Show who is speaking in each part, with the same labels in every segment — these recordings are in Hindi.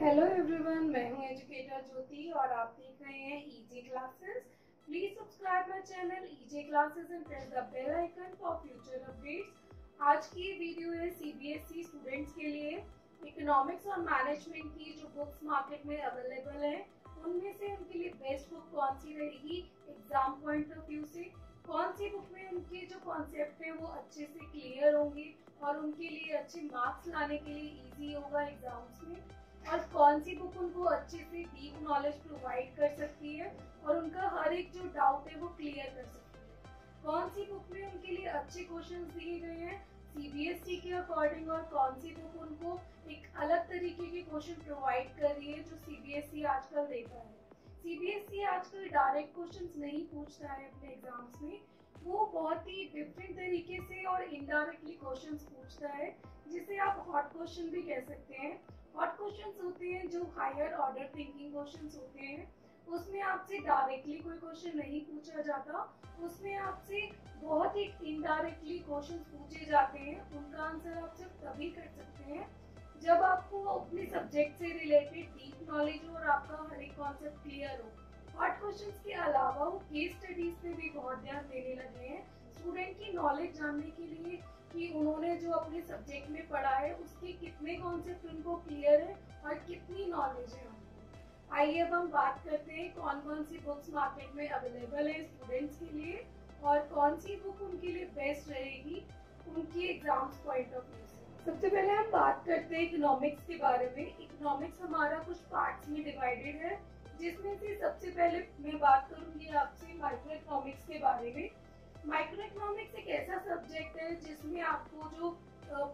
Speaker 1: हेलो एवरीवन, मैं हूं एजुकेटर ज्योति और आप देख रहे हैं EJ classes. Please subscribe my channel EJ classes and press the bell icon for future updates. आज की ये वीडियो है सीबीएसई स्टूडेंट्स के लिए। इकोनॉमिक्स और मैनेजमेंट की जो बुक्स मार्केट में अवेलेबल है उनमें से उनके लिए बेस्ट बुक कौन सी रहेगी एग्जाम पॉइंट ऑफ व्यू से, कौन सी बुक में उनके जो कॉन्सेप्ट है वो अच्छे से क्लियर होंगे और उनके लिए अच्छे मार्क्स लाने के लिए इजी होगा एग्जाम्स में, और कौन सी बुक उनको अच्छे से डीप नॉलेज प्रोवाइड कर सकती है और उनका हर एक जो डाउट है वो क्लियर कर सकती है। कौन सी बुक में उनके लिए अच्छे क्वेश्चंस दिए गए हैं सीबीएसई के अकॉर्डिंग और कौन सी बुक उनको एक अलग तरीके के क्वेश्चन प्रोवाइड कर रही है जो सीबीएसई आजकल देता है। सीबीएसई आजकल डायरेक्ट क्वेश्चंस नहीं पूछता है अपने एग्जाम्स में, वो बहुत ही डिफरेंट तरीके से और इनडायरेक्टली क्वेश्चंस पूछता है, जिसे आप हॉट क्वेश्चन भी कह सकते हैं। हॉट क्वेश्चंस होते हैं जो हायर ऑर्डर थिंकिंग क्वेश्चंस होते हैं, उसमें आपसे डायरेक्टली कोई क्वेश्चन नहीं पूछा जाता, उसमें आपसे बहुत ही इनडायरेक्टली क्वेश्चंस पूछे जाते हैं। उनका आंसर आप सिर्फ तभी कर सकते हैं जब आपको अपने सब्जेक्ट से रिलेटेड डीप नॉलेज हो और आपका हर एक कॉन्सेप्ट क्लियर हो। हॉट क्वेश्चंस के अलावा वो केस स्टडीज पे भी बहुत ध्यान देने लगे हैं स्टूडेंट की नॉलेज जानने के लिए कि उन्होंने जो अपने सब्जेक्ट में पढ़ा है उसके कितने कॉन्सेप्ट उनको क्लियर है और कितनी नॉलेज है उनको। आइए अब हम बात करते हैं कौन कौन सी बुक्स मार्केट में अवेलेबल है स्टूडेंट्स के लिए और कौन सी बुक उनके लिए बेस्ट रहेगी उनकी एग्जाम्स पॉइंट ऑफ व्यू से। सबसे पहले हम बात करते हैं इकोनॉमिक्स के बारे में। इकोनॉमिक्स हमारा कुछ पार्ट्स में डिवाइडेड है, जिसमें से सबसे पहले मैं बात करूंगी आपसे माइक्रो इकोनॉमिक्स के बारे में। माइक्रो इकोनॉमिक्स एक ऐसा सब्जेक्ट है जिसमें आपको जो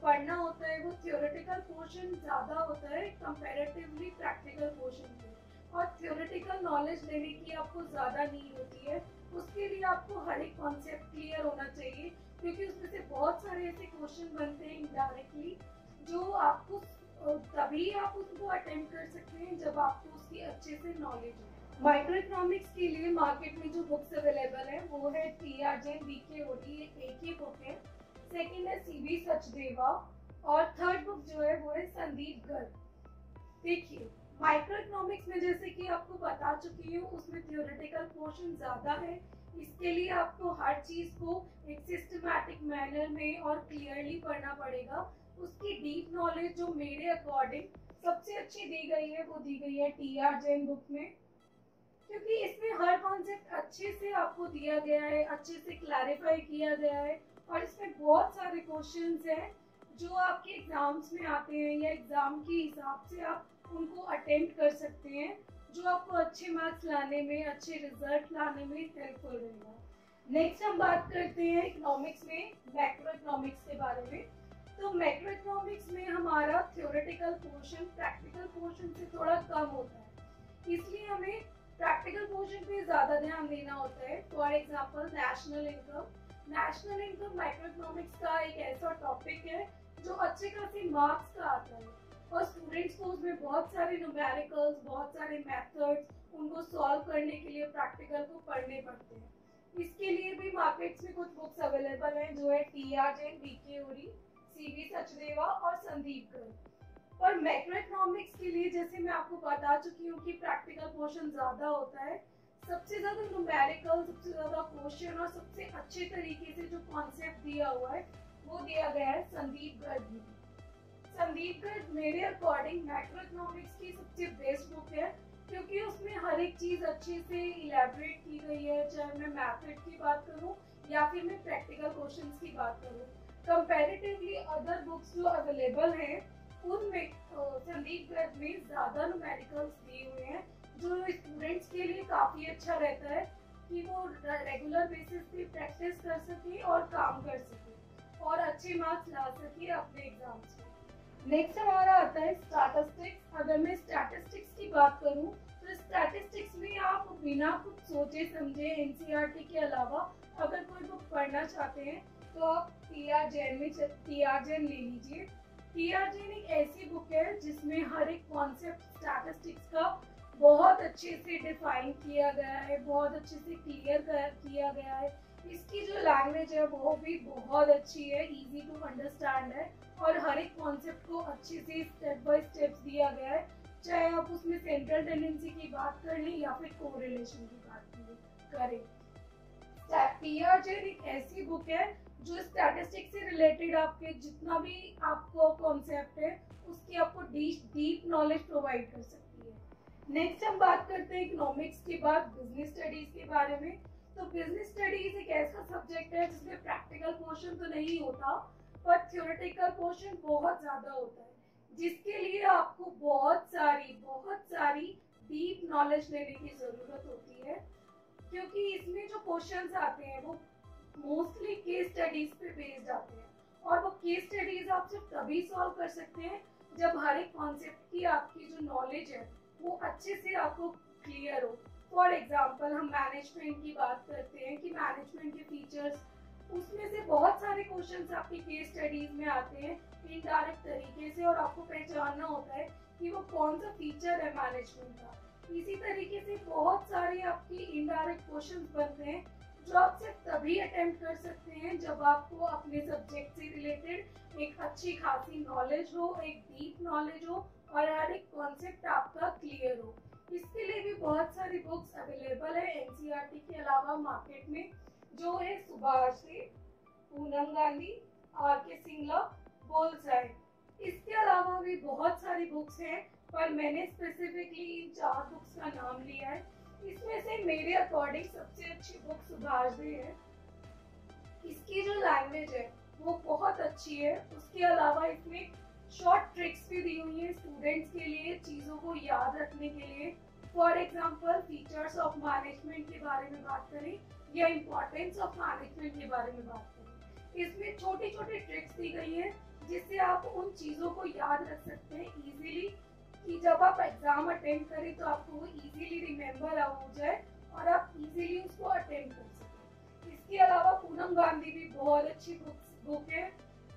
Speaker 1: पढ़ना होता है वो थ्योरेटिकल पोर्शन ज्यादा होता है कंपैरेटिवली प्रैक्टिकल पोर्शन से, और थ्योरेटिकल नॉलेज लेने की आपको ज्यादा नीड होती है। उसके लिए आपको हर एक कॉन्सेप्ट क्लियर होना चाहिए, क्योंकि उसमें से बहुत सारे ऐसे क्वेश्चन बनते हैं इनडायरेक्टली जो आपको तभी आप उसको अटेम्प्ट कर सकते हैं जब आपको उसकी अच्छे से नॉलेज हो। माइक्रो इकोनॉमिक्स के लिए मार्केट में जो बुक्स अवेलेबल है वो है टी.आर. जैन बी.के. ओडी, एक ही बुक है। सेकंड है सी.बी. सचदेवा और थर्ड बुक जो है वो है संदीप गर्ग। देखिए माइक्रो इकोनॉमिक्स में जैसे कि आपको बता चुकी हूँ उसमें थ्योरेटिकल पोर्शन ज्यादा है, इसके लिए आपको हर चीज को एक सिस्टमैटिक मैनर में और क्लियरली पढ़ना पड़ेगा। उसकी डीप नॉलेज जो मेरे अकॉर्डिंग सबसे अच्छी दी गई है वो दी गई है टी.आर. जैन बुक में, क्योंकि इसमें हर कॉन्सेप्ट अच्छे से आपको दिया गया है, अच्छे से क्लैरिफाई किया गया है, और इसमें बहुत सारे क्वेश्चंस हैं जो आपके एग्जाम्स में आते हैं या एग्जाम के हिसाब से आप उनको अटेम्प्ट कर सकते हैं, जो आपको अच्छे मार्क्स लाने में, अच्छे रिजल्ट लाने में हेल्पफुल रहेगा। नेक्स्ट हम बात करते हैं इकोनॉमिक्स में मैक्रो इकोनॉमिक्स के बारे में। तो मैक्रो इकोनॉमिक्स में हमारा थ्योरेटिकल पोर्शन प्रैक्टिकल पोर्शन से थोड़ा कम होता है, इसलिए हमें प्रैक्टिकल पोर्शन पे ज्यादा ध्यान देना होता है। For example national income. National income micro economics का एक ऐसा टॉपिक है जो अच्छे खासे मार्क्स का आता है, और स्टूडेंट्स को उसमें बहुत सारे न्यूमेरिकल्स, बहुत सारे मेथड्स उनको सॉल्व करने के लिए प्रैक्टिकल को पढ़ने पड़ते हैं। इसके लिए भी मार्केट्स में कुछ बुक्स अवेलेबल हैं जो है टी.आर. जैन, बी.के. ओडी, सी.बी. सचदेवा और संदीप गर्ग। और मैक्रो इकोनॉमिक्स के लिए जैसे मैं आपको बता चुकी हूँ कि प्रैक्टिकल पोर्शन ज्यादा होता है, सबसे ज्यादा न्यूमेरिकल, सबसे ज्यादा क्वेश्चन और सबसे अच्छे तरीके से जो कॉन्सेप्ट दिया हुआ है वो दिया गया है संदीप गर्ग में। संदीप गर्ग मेरे अकॉर्डिंग मैक्रो इकोनॉमिक्स की सबसे बेस्ट बुक है, क्योंकि उसमें हर एक चीज अच्छे से इलेबोरेट की गई है, चाहे मैं मैथड की बात करूँ या फिर मैं प्रैक्टिकल क्वेश्चंस की बात करूँ। कंपैरेटिवली अदर बुक्स जो अवेलेबल हैं उनमें संदीप गर्ग में ज्यादा न्यूमेरिकल्स दिए हुए हैं, जो स्टूडेंट्स के लिए काफी अच्छा रहता है कि वो रेगुलर बेसिस पे प्रैक्टिस कर सके और काम कर सके और अच्छे मार्क्स ला सके अपने एग्जाम्स में। नेक्स्ट हमारा आता है स्टैटिस्टिक्स। अगर मैं स्टैटिस्टिक्स की बात करूं तो स्टैटिस्टिक्स में आप बिना कुछ सोचे समझे एनसीईआरटी के अलावा अगर कोई बुक पढ़ना चाहते हैं तो आप टी.आर. जैन ले लीजिए। टी.आर. जैन एक ऐसी बुक है जिसमें हर एक कॉन्सेप्ट स्टैटिस्टिक्स का बहुत अच्छे से डिफाइन किया गया है, बहुत अच्छे से क्लियर किया गया है। इसकी जो लैंग्वेज है वो भी बहुत अच्छी है, इजी टू अंडरस्टैंड है, और हर एक कॉन्सेप्ट को अच्छे से स्टेप बाय स्टेप दिया गया है। चाहे आप उसमें सेंट्रल टेंडेंसी की बात कर लें या फिर कोरिलेशन की बात करें। पियर जेन एक ऐसी बुक है जो स्टैटिस्टिक्स से रिलेटेड आपके जितना भी आपको कॉन्सेप्ट है उसकी आपको डीप नॉलेज प्रोवाइड कर सकती है। नेक्स्ट हम बात करते हैं इकोनॉमिक्स के बाद बिजनेस स्टडीज के बारे में। तो बिजनेस स्टडीज एक ऐसा सब्जेक्ट है जिसमें प्रैक्टिकल पोर्शन तो नहीं होता पर थ्योरेटिकल पोर्शन बहुत ज्यादा होता है, जिसके लिए आपको बहुत सारी डीप नॉलेज लेने की जरूरत होती है, क्योंकि इसमें जो क्वेश्चंस आते हैं वो मोस्टली केस स्टडीज पे बेस्ड आते हैं और वो केस स्टडीज आप सिर्फ तभी सॉल्व कर सकते हैं जब हर एक कॉन्सेप्ट की आपकी जो नॉलेज है वो अच्छे से आपको क्लियर हो। फॉर एग्जाम्पल हम मैनेजमेंट की बात करते हैं कि मैनेजमेंट के फीचर्स, उसमें से बहुत सारे क्वेश्चंस आपके केस स्टडीज में आते हैं इनडायरेक्ट तरीके से और आपको पहचानना होता है कि वो कौन सा फीचर है मैनेजमेंट का। इसी तरीके से बहुत सारे आपके इनडायरेक्ट क्वेश्चंस बनते हैं जो आप सिर्फ तभी अटेम्प्ट कर सकते हैं जब आपको अपने सब्जेक्ट से रिलेटेड एक अच्छी खासी नॉलेज हो, एक डीप नॉलेज हो और हर एक कॉन्सेप्ट आपका क्लियर हो। इसके लिए भी बहुत सारी बुक्स अवेलेबल है एनसीईआरटी के अलावा मार्केट में, जो है सुभाष, पूनम गांधी, आर.के. सिंगला, बुल्सआई। इसके अलावा भी बहुत सारी बुक्स हैं पर मैंने स्पेसिफिकली इन 4 बुक्स का नाम लिया है। इसमें से मेरे अकॉर्डिंग सबसे अच्छी बुक सुभाष है। इसकी जो लैंग्वेज है वो बहुत अच्छी है। उसके अलावा इसमें शॉर्ट ट्रिक्स भी दी हुई है स्टूडेंट्स के लिए चीज़ों को याद रखने के लिए। For example features of management के बारे में बात करें या इम्पोर्टेंस ऑफ मैनेजमेंट के बारे में बात करें, इसमें छोटी छोटी ट्रिक्स दी गई है जिससे आप उन चीज़ों को याद रख सकते हैं इजीली, कि जब आप एग्जाम अटेम्प्ट करें तो आपको वो इजीली रिमेम्बर हो जाए और आप इजीली उसको अटेम्प्ट कर सकें। इसके अलावा पूनम गांधी भी बहुत अच्छी बुक है।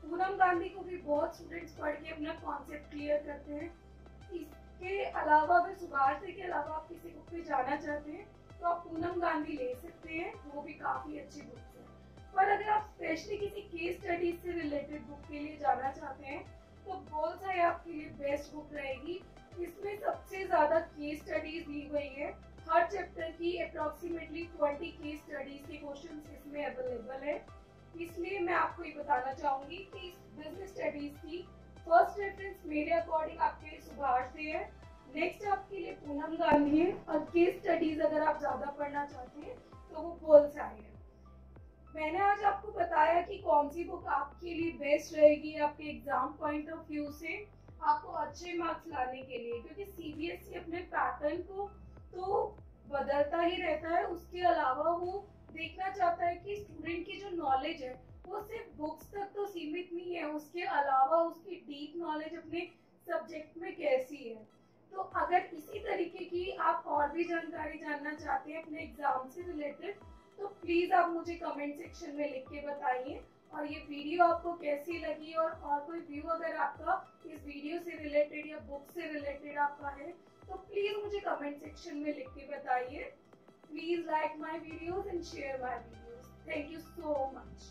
Speaker 1: पूनम गांधी को भी बहुत स्टूडेंट्स पढ़ के अपना कॉन्सेप्ट क्लियर करते हैं। इसके अलावा अगर सुभाष के अलावा आप किसी बुक पे जाना चाहते हैं तो आप पूनम गांधी ले सकते हैं, वो भी काफ़ी अच्छी बुक है। पर अगर आप स्पेशली किसी केस स्टडीज से रिलेटेड बुक के लिए जाना चाहते हैं तो बुल्सआई आपके लिए बेस्ट बुक रहेगी। इसमें सबसे ज्यादा केस स्टडीज दी गई है। हर चैप्टर की अप्रोक्सीमेटली 20 केस स्टडीज के क्वेश्चंस इसमें अवेलेबल है। इसलिए मैं आपको ये बताना चाहूंगी कि इस बिजनेस स्टडीज की फर्स्ट रेफरेंस मेरे अकॉर्डिंग आपके लिए सुभाष है, नेक्स्ट आपके लिए पूनम गांधी है और केस स्टडीज अगर आप ज्यादा पढ़ना चाहते हैं तो वो बुल्सआई है। मैंने आज आपको बताया कि कौन सी बुक आपके लिए बेस्ट रहेगी आपके एग्जाम पॉइंट ऑफ व्यू से, आपको अच्छे मार्क्स लाने के लिए, क्योंकि सीबीएसई अपने पैटर्न को तो बदलता ही रहता है। उसके अलावा वो देखना चाहता है कि स्टूडेंट की जो नॉलेज है वो सिर्फ बुक्स तक तो सीमित नहीं है, उसके अलावा उसकी डीप नॉलेज अपने सब्जेक्ट में कैसी है। तो अगर इसी तरीके की आप और भी जानकारी जानना चाहते हैं अपने एग्जाम से रिलेटेड तो प्लीज आप मुझे कमेंट सेक्शन में लिख के बताइए। और ये वीडियो आपको कैसी लगी और कोई व्यू अगर आपका इस वीडियो से रिलेटेड या बुक से रिलेटेड आपका है तो प्लीज मुझे कमेंट सेक्शन में लिख के बताइए। Please like my videos and share my videos. Thank you so much.